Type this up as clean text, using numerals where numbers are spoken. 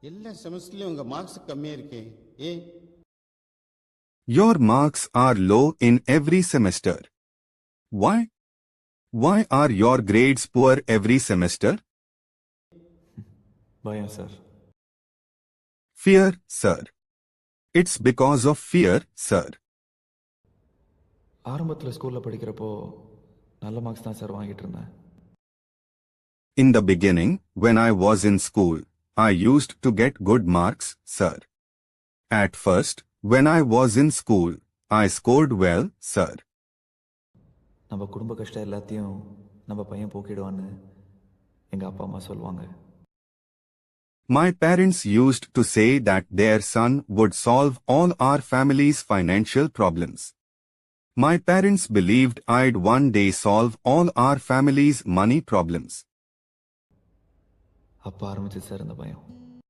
எல்லா செமஸ்டர்லயும் உங்க மார்க்ஸ் கம்மியா இருக்கே. ஏன்? Your marks are low in every semester. Why? Why are your grades poor every semester? பயம் sir. Fear, sir. It's because of fear, sir. ஆரம்பத்தில் ஸ்கூலில் படிக்கிறப்போ நல்ல மார்க்ஸ் தான் சார் வாங்கிட்டு இருந்தேன். In the beginning, when I was in school, I used to get good marks, sir. At first, when I was in school, I scored well, sir. நம்ம குடும்ப கஷ்டம் எல்லாத்தையும் நம்ம பையன் போக்கிடுவான்னு எங்கள் அப்பா அம்மா சொல்லுவாங்க. My parents used to say that their son would solve all our family's financial problems. My parents believed I'd one day solve all our family's money problems. அப்பா ஆரம்பிச்சு சார் இந்த பயம்.